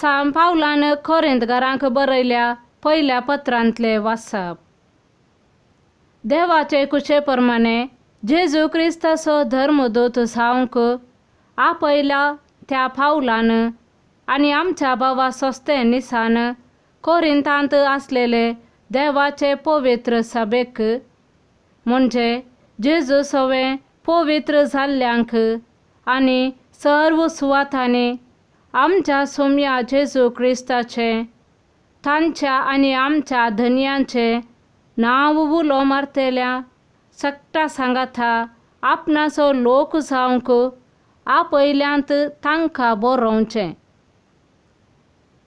साम पावलान कोरिंथकारांक बरयल्या पहिल्या पत्रांतले वाचप. देवाचे कुशे प्रमाणे जेजू क्रिस्ताचो धर्मदूत जावंक आपयला त्या पावलान आनी आमच्या भावा सोस्तेनिसान कोरिंथांत आसलेले देवाचे पवित्र सभेक, म्हणजे जेजू सवे पवित्र जाल्ल्यांक आनी सर्व सुवातांनी आमच्या सोम्या जेजू क्रिस्ताचे, तांच्या आनी आमच्या धन्यांचे नांव उलो मारतेल्या सक्ता सांगाता आपणाचो लोक जावंक आपयल्यांत तांकां बरोवचें.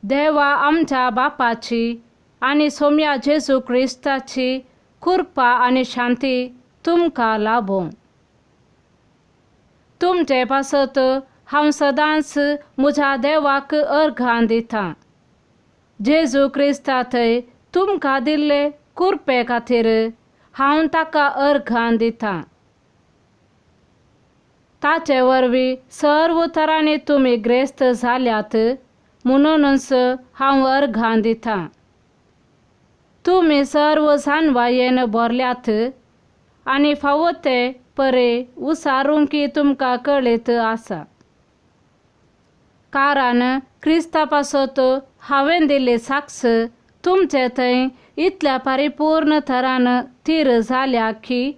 देवा आमच्या बापाची आनी सोम्या जेजू क्रिस्ताची कृपा आनी शांती तुमकां लाभो. तुमचे पासत हांव सदांच म्हज्या देवाक अर्घां दितां. जेजू क्रिस्ता थंय तुमकां दिल्ले कृपे खातीर हांव ताका अर्घां दितां. ताचे वरवीं सर्व तरांनी तुमी ग्रेस्त जाल्यात म्हणूनच हांव अर्घां दितां. तुमी सर्व जानवायेन भरल्यात आनी फावो ते परे उसारूंकी तुमकां कळीत आसा. कारण क्रिस्ता पासत हांवें दिल्ली साक्ष तुमचे थंय इतल्या परिपूर्ण तरान थीर जाल्या की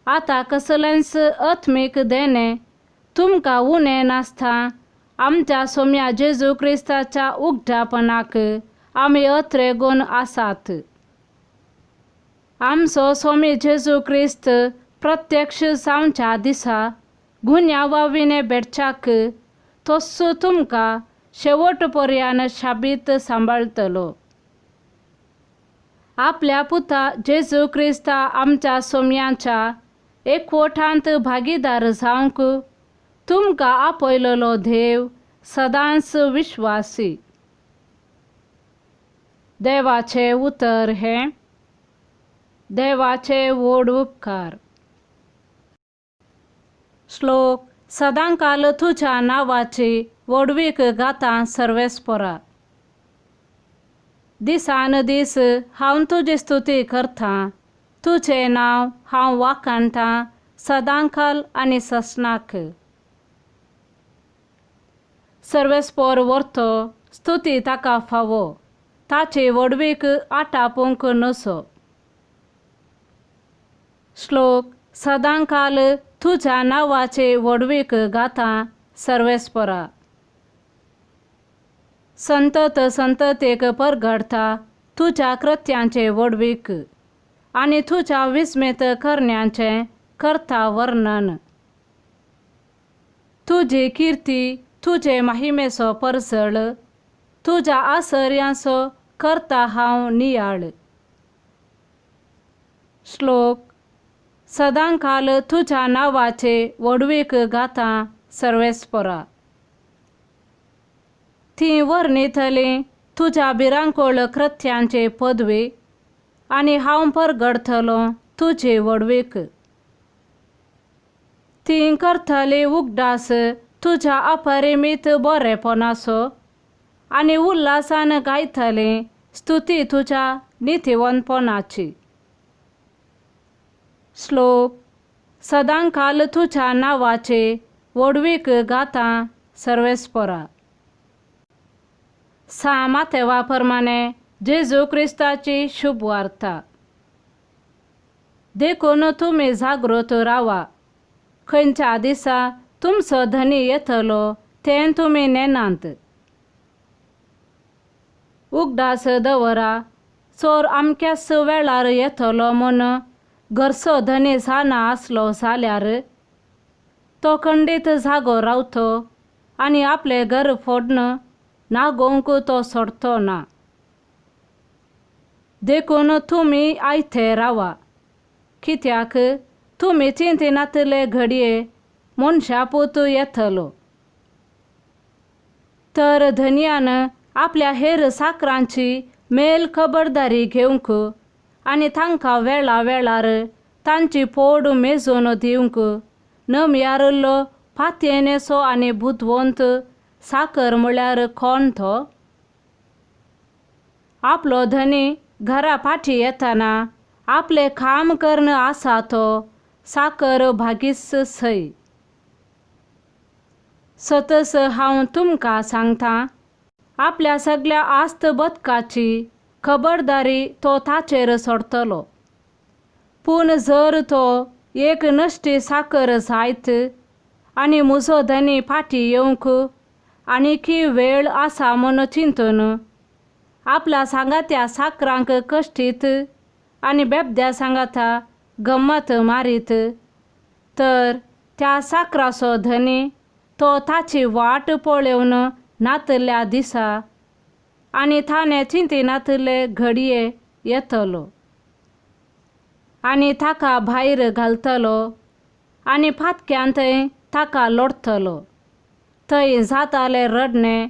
आतां कसलेंच आत्मीक देणे तुमकां उणें नासता आमच्या सोम्या जेजू क्रिस्ताच्या उगडापणाक आमी अत्रेगून आसात. आमचो सोमी जेजू क्रिस्त प्रत्यक्ष जावच्या दिसा गुन्या वाविने भेटच्याक तस्सो तुमकां शेवट पर्यान शाबीत सांबाळतलो. आपल्या पुता जेजू क्रिस्ता आमच्या सोम्यांच्या एकवटांत भागीदार जावंक तुमकां आपयलोलो देव सदांच विश्वासी. देवाचे उतर हे देवाचे व्हड उपकार. श्लोक. सदांकाल तुज्या नांवाची व्हडवीक गातां सर्वेस्परा. दिसान दीस हांव तुजी स्तुती करतां. तुजें नांव हांव वाखाणटां सदांकाल आनी ससनाक. सर्वेस्पर व्हरतो स्तुती ताका फावो, ताची व्हडवीक आटापूंक नसो. श्लोक. सदांकाल तुज्या नांवाची व्हडवीक गातां सर्वेस्परा. संतत संततेक परगडटा तुज्या कृत्यांचे व्हडवीक आनी तुज्या विस्मीत करण्यांचें करता वर्णन. तुजी किर्ती तुजे महिमेचो परसळ, तुज्या आसर्यांचो करता हांव नियाळ. श्लोक. सदांकाल तुज्या नांवाचे व्हडवीक गातां सर्वेस्परा. ती वर्णितली तुज्या भिरांकूळ कृत्यांचे पदवी आनी हांव परगडतलो तुजे व्हडवीक. ती करतली उगडास तुज्या अपरिमीत बरेपणाचो आनी उल्हासान गायतली स्तुती तुज्या नितीवंतपणाची. श्लोक. सदांकाल तुज्या नांवाचे व्हडवीक गातां सर्वेस्परा. माथेवा प्रमाणे जेजू क्रिस्ताची शुभ वार्ता. देखून तुमी जागृत रावा. खंयच्या दिसा तुमचो धनी येतलो तें तुमी नेनांत. उगडास दवरा. चोर अमक्याच वेळार येतलो म्हूण घरचो धनी जाणा आसलो जाल्यार तो खंडीत जागो रावतो आनी आपले घर फोडून नागोवंक तो सोडतो ना. देखून तुमी आयते रावा, कित्याक तुमी चिंतिनातले घडये मनशा पूत येतलो. तर धन्यान आपल्या हेर साकरांची मेल खबरदारी घेवंक आनी तांकां वेळा वेळार तांची पोड मेजून दिवंक नम्यारलो पातयेनेचो आनी बुदवंत साकर म्हळ्यार कोण तो? आपलो धनी घरा फाटी येताना आपले काम करण आसा तो साकर भागीस सई. सतस हांव तुमकां सांगता, आपल्या सगळ्या आस्त बदकाची खबरदारी तो ताचेर सोडतलो. पूण जर तो एक नश्टी साकर जायत आनी म्हजो धनी फाटी येवंक आनीकी वेळ आसा म्हूण चिंतून आपल्या सांगात्या साकरांक कश्टीत आनी बेबद्या सांगाता गम्मत मारीत, तर त्या साकराचो धनी तो ताची वाट पळोवन नातल्या दिसा आनी ताणें चिंतिनातले घडये येतलो आनी ताका भायर घालतलो आनी फातक्यांत ताका लोडतलो. थंय जातालें रडणें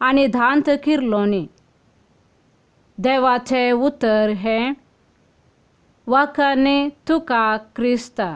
आनी धांत किर्लोनी. देवाचें उतर हें: वाखाणे तुका क्रिस्ता.